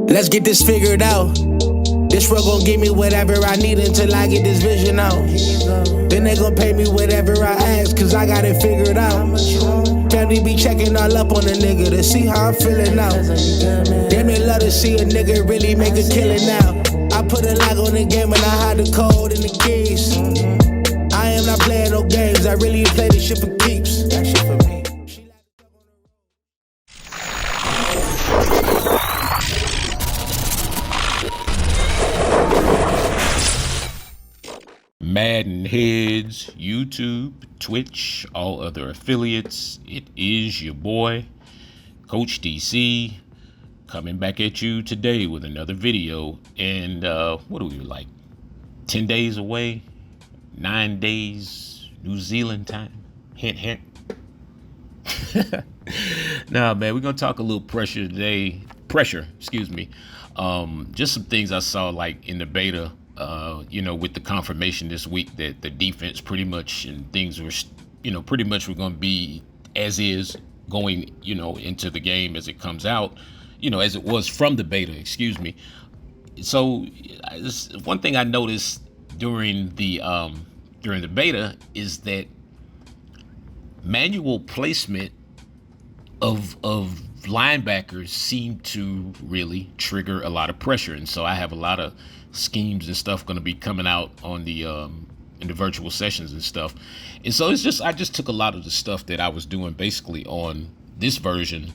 Let's get this figured out. This rug gon' give me whatever I need until I get this vision out. Then they gon' pay me whatever I ask, cause I got it figured out. Family be checking all up on a nigga to see how I'm feeling now. Damn, they love to see a nigga really make a killing now. I put a lock on the game and I hide the code and the keys. I am not playing no games, I really play this shit for keeps. That shit for me. MaddenHeadz, YouTube, Twitch, all other affiliates. It is your boy, Coach DC, coming back at you today with another video. And what are we, like 10 days away? 9 days, New Zealand time. Hint, hint. Nah, man, we're gonna talk a little pressure today. Just some things I saw like in the beta. With the confirmation this week that the defense pretty much and things were, pretty much we're going to be as is going, into the game as it comes out, as it was from the beta, So one thing I noticed during the beta is that manual placement of linebackers seem to really trigger a lot of pressure. And so I have a lot of schemes and stuff going to be coming out on the in the virtual sessions and stuff. And so I just took a lot of the stuff that I was doing basically on this version,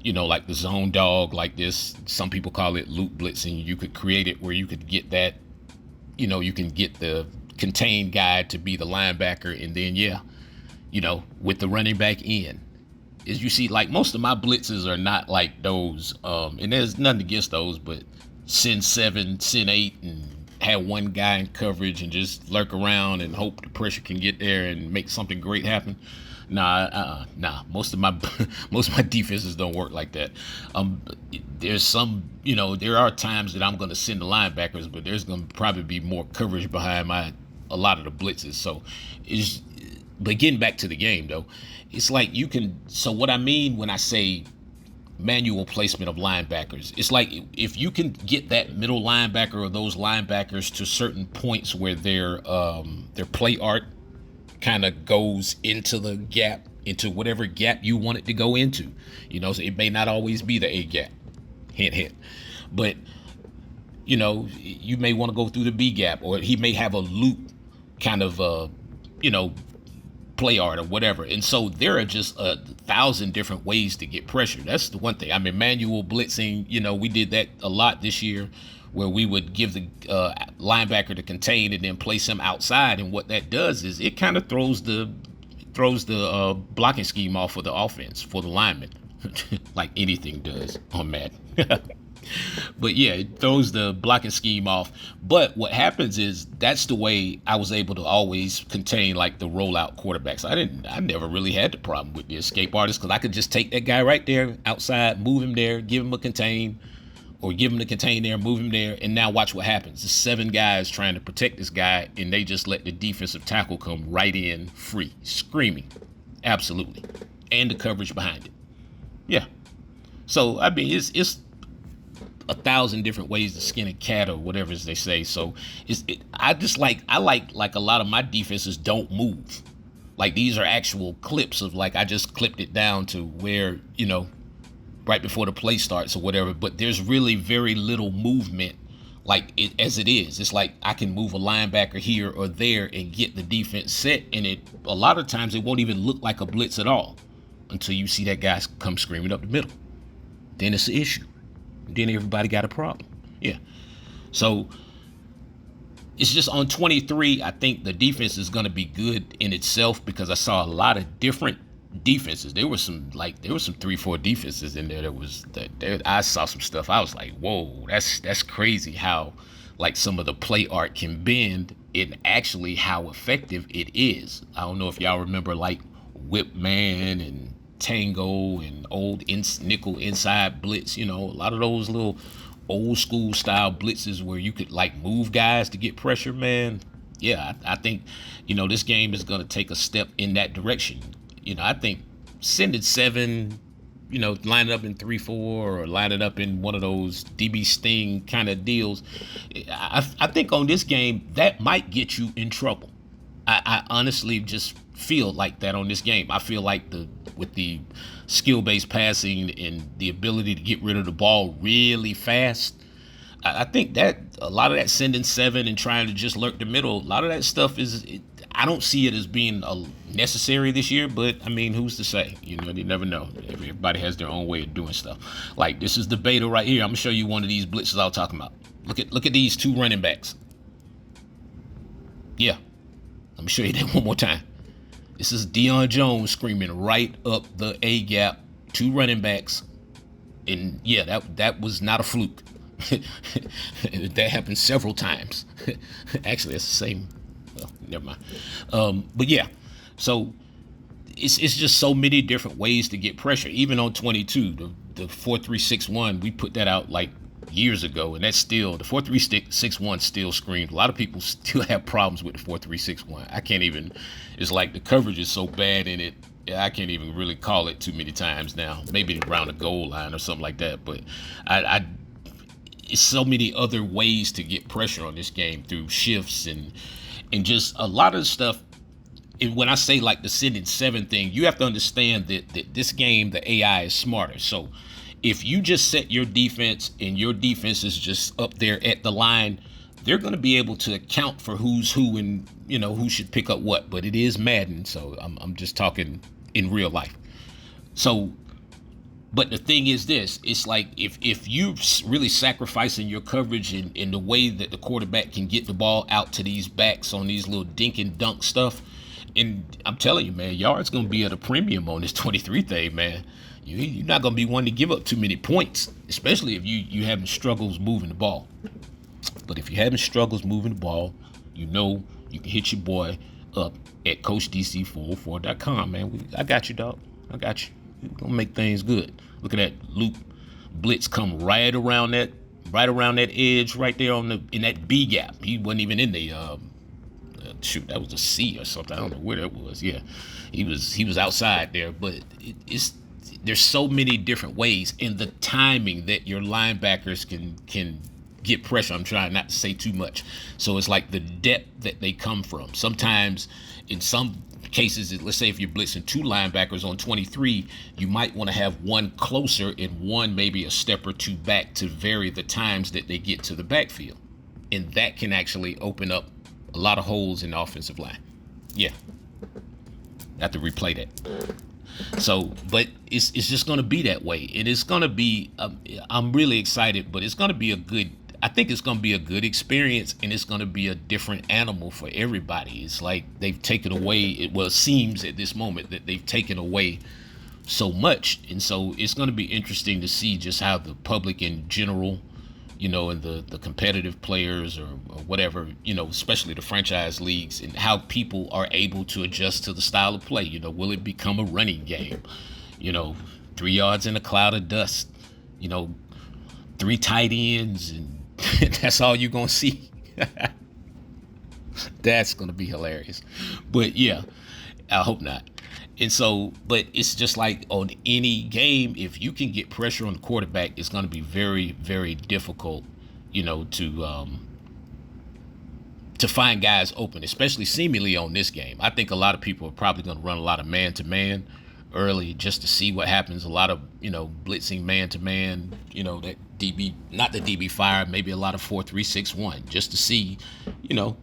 like the zone dog, like this. Some people call it loop blitzing. You could create it where you could get that, you can get the contained guy to be the linebacker, and then with the running back in. As you see, like most of my blitzes are not like those, and there's nothing against those, but send 7, send 8, and have one guy in coverage and just lurk around and hope the pressure can get there and make something great happen. Nah. Most of my defenses don't work like that. There's some, there are times that I'm going to send the linebackers, but there's going to probably be more coverage behind a lot of the blitzes. So but getting back to the game though, it's like so what I mean when I say manual placement of linebackers, it's like if you can get that middle linebacker or those linebackers to certain points where their play art kind of goes into the gap, into whatever gap you want it to go into, so it may not always be the A gap, hint, but you may want to go through the B gap, or he may have a loop kind of play art or whatever. And so there are just 1,000 different ways to get pressure. That's the one thing. I mean, manual blitzing, we did that a lot this year, where we would give the linebacker to contain and then place him outside. And what that does is it kind of throws the blocking scheme off for the offense, for the lineman, like anything does on Madden. But yeah, it throws the blocking scheme off. But what happens is that's the way I was able to always contain like the rollout quarterbacks. I never really had the problem with the escape artist, because I could just take that guy right there outside, move him there, give him a contain, or give him the contain there, move him there, and now watch what happens. There's 7 guys trying to protect this guy, and they just let the defensive tackle come right in free, screaming. Absolutely. And the coverage behind it. Yeah. So I mean, it's 1,000 different ways to skin a cat, or whatever as they say. So I like a lot of my defenses don't move. Like these are actual clips of like I just clipped it down to where right before the play starts or whatever. But there's really very little movement like as it is. It's like I can move a linebacker here or there and get the defense set, and a lot of times it won't even look like a blitz at all until you see that guy come screaming up the middle. Then it's an issue. Then everybody got a problem. Yeah. So it's just on 23, I think the defense is going to be good in itself, because I saw a lot of different defenses. There were some 3-4 defenses in there I saw some stuff. I was like, whoa, that's crazy how like some of the play art can bend and actually how effective it is. I don't know if y'all remember like Whip Man and Tango and old nickel inside blitz, a lot of those little old school style blitzes where you could like move guys to get pressure, man. Yeah, I think, this game is going to take a step in that direction. I think sending 7, line it up in 3-4 or line it up in one of those DB Sting kind of deals. I think on this game, that might get you in trouble. I honestly just feel like that on this game. I feel like with the skill-based passing and the ability to get rid of the ball really fast, I think that a lot of that sending 7 and trying to just lurk the middle, a lot of that stuff I don't see it as being necessary this year, but I mean, who's to say? You never know. Everybody has their own way of doing stuff. Like, this is the beta right here. I'm gonna show you one of these blitzes I was talking about. Look at these 2 running backs. Yeah, let me show you that one more time. This is Deion Jones screaming right up the A gap, 2 running backs, and yeah, that was not a fluke. That happened several times. Actually, it's the same. Well, never mind. But yeah, so it's just so many different ways to get pressure. Even on 22, the 4-3-6-1, we put that out like years ago, and that's still the 4-3-6-1 still screamed. A lot of people still have problems with the 4-3-6-1. I can't even. It's like the coverage is so bad in it. I can't even really call it too many times now. Maybe around the goal line or something like that. But it's so many other ways to get pressure on this game through shifts and just a lot of stuff. And when I say like the sending 7 thing, you have to understand that this game, the AI is smarter. So if you just set your defense and your defense is just up there at the line, they're going to be able to account for who's who and, who should pick up what. But it is Madden, so I'm just talking in real life. So, but the thing is this, it's like if you're really sacrificing your coverage in the way that the quarterback can get the ball out to these backs on these little dink and dunk stuff, and I'm telling you, man, yards going to be at a premium on this 23 thing, man. You're not going to be one to give up too many points, especially if you having struggles moving the ball. But if you're having struggles moving the ball, you can hit your boy up at CoachDC404.com, man. I got you, dog. I got you. We're going to make things good. Look at that loop blitz come right around that edge right there in that B gap. He wasn't even in the that was a C or something. I don't know where that was. Yeah, he was outside there. But there's so many different ways in the timing that your linebackers can get pressure. I'm trying not to say too much. So it's like the depth that they come from. Sometimes in some cases, let's say if you're blitzing 2 linebackers on 23, you might want to have one closer and one maybe a step or 2 back to vary the times that they get to the backfield. And that can actually open up a lot of holes in the offensive line. Yeah. I have to replay that. So, but it's just going to be that way. And it's going to be, I'm really excited, but it's going to be I think it's going to be a good experience, and it's going to be a different animal for everybody. It's like they've taken away, it seems at this moment that they've taken away so much. And so it's going to be interesting to see just how the public in general, and the competitive players or whatever, especially the franchise leagues, and how people are able to adjust to the style of play. Will it become a running game? 3 yards in a cloud of dust, 3 tight ends, and that's all you're going to see. That's going to be hilarious. But yeah, I hope not. And so, but it's just like on any game, if you can get pressure on the quarterback, it's going to be very, very difficult, to find guys open, especially seemingly on this game. I think a lot of people are probably going to run a lot of man-to-man early just to see what happens. A lot of, blitzing man-to-man, that DB, not the DB fire, maybe a lot of 4-3-6-1, just to see, how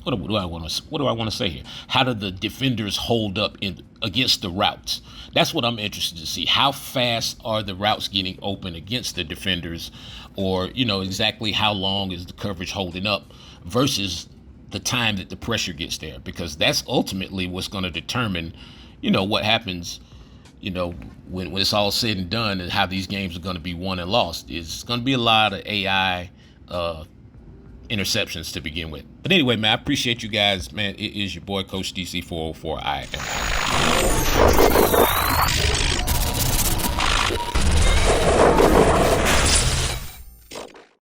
what do I want to say here? How do the defenders hold up against the routes? That's what I'm interested to see. How fast are the routes getting open against the defenders, or exactly how long is the coverage holding up versus the time that the pressure gets there? Because that's ultimately what's going to determine, what happens, when it's all said and done, and how these games are going to be won and lost. It's going to be a lot of AI interceptions to begin with. But anyway, man, I appreciate you guys, man. It is your boy, Coach DC404. I am out.